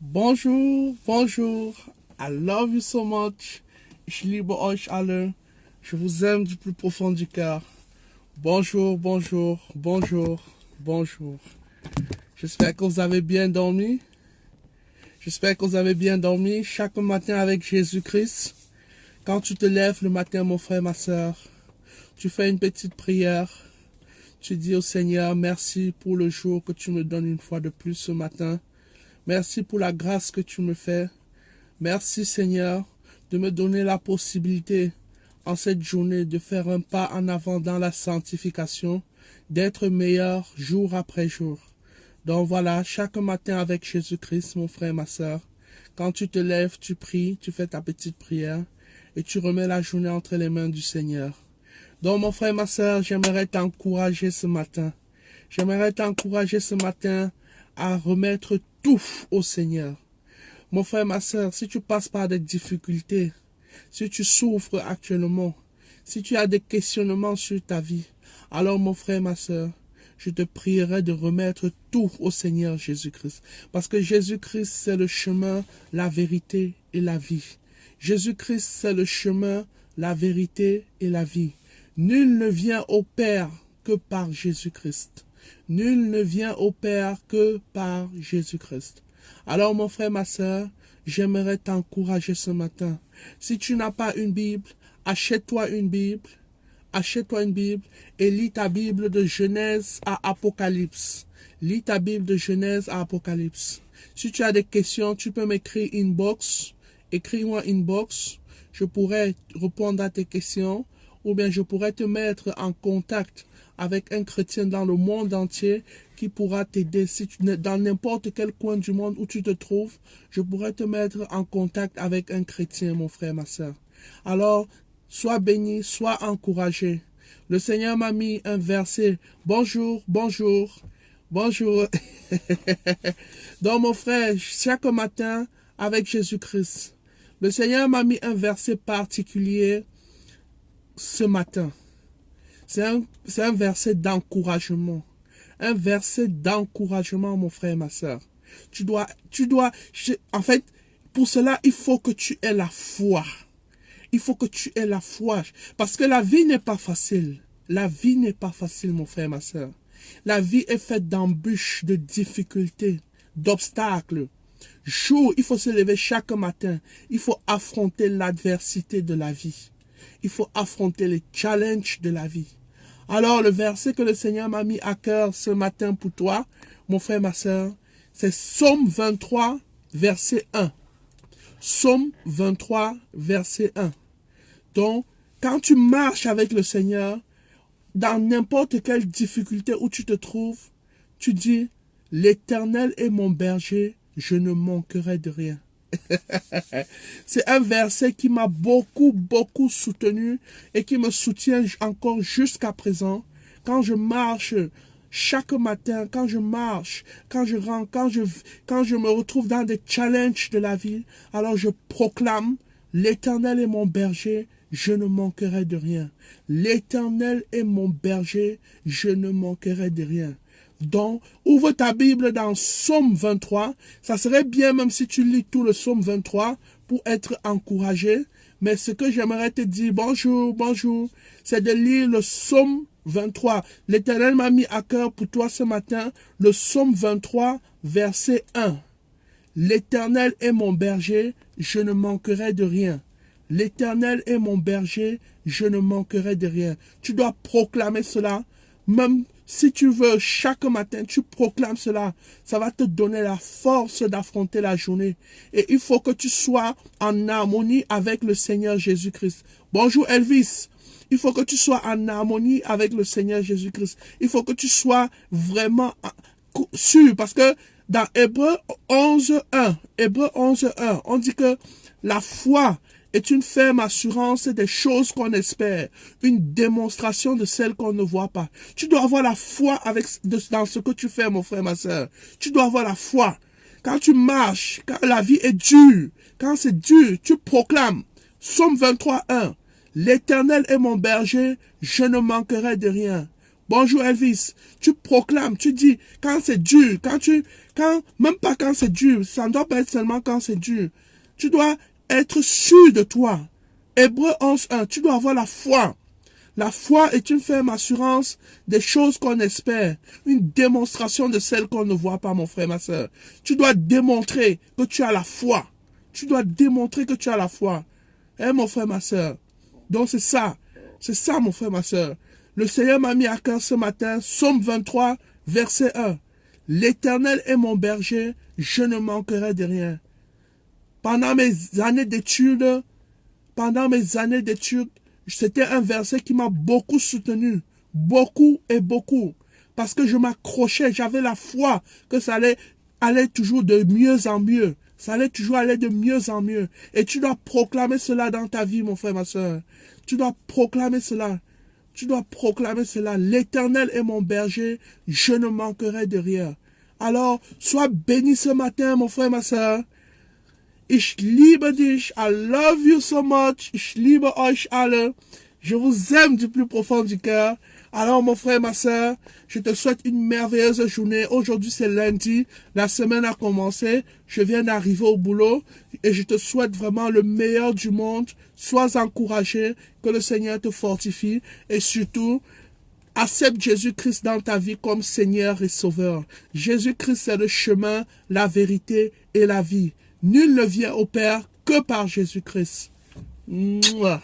Bonjour, bonjour. I love you so much. Ich liebe euch alle. Je vous aime du plus profond du cœur. Bonjour, bonjour, bonjour, bonjour. J'espère que vous avez bien dormi. J'espère que vous avez bien dormi chaque matin avec Jésus-Christ. Quand tu te lèves le matin, mon frère, ma soeur, tu fais une petite prière. Tu dis au Seigneur, merci pour le jour que tu me donnes une fois de plus ce matin. Merci pour la grâce que tu me fais. Merci Seigneur de me donner la possibilité en cette journée de faire un pas en avant dans la sanctification, d'être meilleur jour après jour. Donc voilà, chaque matin avec Jésus-Christ, mon frère, ma soeur, quand tu te lèves, tu pries, tu fais ta petite prière et tu remets la journée entre les mains du Seigneur. Donc mon frère, ma soeur, j'aimerais t'encourager ce matin. J'aimerais t'encourager ce matin à remettre tout au Seigneur. Mon frère, ma soeur, si tu passes par des difficultés, si tu souffres actuellement, si tu as des questionnements sur ta vie, alors mon frère, ma soeur, je te prierai de remettre tout au Seigneur Jésus-Christ. Parce que Jésus-Christ, c'est le chemin, la vérité et la vie. Jésus-Christ, c'est le chemin, la vérité et la vie. Nul ne vient au Père que par Jésus-Christ. Nul ne vient au Père que par Jésus-Christ. Alors mon frère, ma soeur, j'aimerais t'encourager ce matin. Si tu n'as pas une Bible, achète-toi une Bible. Achète-toi une Bible et lis ta Bible de Genèse à Apocalypse. Lis ta Bible de Genèse à Apocalypse. Si tu as des questions, tu peux m'écrire inbox. Écris-moi inbox. Je pourrais répondre à tes questions ou bien je pourrais te mettre en contact avec un chrétien dans le monde entier qui pourra t'aider. Si tu es dans n'importe quel coin du monde où tu te trouves, je pourrais te mettre en contact avec un chrétien, mon frère, ma soeur. Alors, sois béni, sois encouragé. Le Seigneur m'a mis un verset. Bonjour, bonjour, bonjour. Donc, mon frère, chaque matin, avec Jésus-Christ, le Seigneur m'a mis un verset particulier ce matin. C'est un verset d'encouragement. Un verset d'encouragement, mon frère et ma soeur. En fait, pour cela, il faut que tu aies la foi. Il faut que tu aies la foi. Parce que la vie n'est pas facile. La vie n'est pas facile, mon frère et ma soeur. La vie est faite d'embûches, de difficultés, d'obstacles. Il faut se lever chaque matin. Il faut affronter l'adversité de la vie. Il faut affronter les challenges de la vie. Alors, le verset que le Seigneur m'a mis à cœur ce matin pour toi, mon frère, ma soeur, c'est Psaume 23, verset 1. Psaume 23, verset 1. Donc, quand tu marches avec le Seigneur, dans n'importe quelle difficulté où tu te trouves, tu dis, l'Éternel est mon berger, je ne manquerai de rien. C'est un verset qui m'a beaucoup soutenu et qui me soutient encore jusqu'à présent. Quand je marche chaque matin, quand je marche, quand je rentre, quand je me retrouve dans des challenges de la vie, alors je proclame, l'Éternel est mon berger, je ne manquerai de rien. L'Éternel est mon berger, je ne manquerai de rien. Donc, ouvre ta Bible dans Psaume 23. Ça serait bien même si tu lis tout le Psaume 23 pour être encouragé. Mais ce que j'aimerais te dire, bonjour, c'est de lire le Psaume 23. L'Éternel m'a mis à cœur pour toi ce matin le Psaume 23, verset 1. L'Éternel est mon berger, je ne manquerai de rien. L'Éternel est mon berger, je ne manquerai de rien. Tu dois proclamer cela, même si tu veux, chaque matin, tu proclames cela. Ça va te donner la force d'affronter la journée. Et il faut que tu sois en harmonie avec le Seigneur Jésus-Christ. Bonjour Elvis. Il faut que tu sois en harmonie avec le Seigneur Jésus-Christ. Il faut que tu sois vraiment sûr. Parce que dans Hébreux 11.1, on dit que la foi est une ferme assurance des choses qu'on espère, une démonstration de celles qu'on ne voit pas. Tu dois avoir la foi dans ce que tu fais, mon frère, ma soeur. Tu dois avoir la foi. Quand tu marches, quand la vie est dure, quand c'est dur, tu proclames. Psaume 23.1. L'Éternel est mon berger, je ne manquerai de rien. Bonjour Elvis. Tu proclames, tu dis, quand c'est dur, même pas quand c'est dur, ça ne doit pas être seulement quand c'est dur. Tu dois être sûr de toi. Hébreux 11:1, tu dois avoir la foi. La foi est une ferme assurance des choses qu'on espère, une démonstration de celles qu'on ne voit pas, mon frère, ma soeur. Tu dois démontrer que tu as la foi. Tu dois démontrer que tu as la foi. Hein, mon frère, ma soeur. Donc c'est ça, mon frère, ma soeur. Le Seigneur m'a mis à cœur ce matin, Psaume 23, verset 1. L'Éternel est mon berger, je ne manquerai de rien. Pendant mes années d'études, c'était un verset qui m'a beaucoup soutenu. Beaucoup et beaucoup. Parce que je m'accrochais, j'avais la foi que ça allait toujours de mieux en mieux. Ça allait toujours aller de mieux en mieux. Et tu dois proclamer cela dans ta vie, mon frère, ma soeur. Tu dois proclamer cela. Tu dois proclamer cela. L'Éternel est mon berger, je ne manquerai de rien. Alors, sois béni ce matin, mon frère, ma soeur. Ich liebe dich, I love you so much, ich liebe euch alle. Je vous aime du plus profond du cœur. Alors, mon frère, ma soeur, je te souhaite une merveilleuse journée. Aujourd'hui, c'est lundi. La semaine a commencé. Je viens d'arriver au boulot et je te souhaite vraiment le meilleur du monde. Sois encouragé, que le Seigneur te fortifie et surtout, accepte Jésus-Christ dans ta vie comme Seigneur et Sauveur. Jésus-Christ, c'est le chemin, la vérité et la vie. Nul ne vient au Père que par Jésus-Christ. Mouah.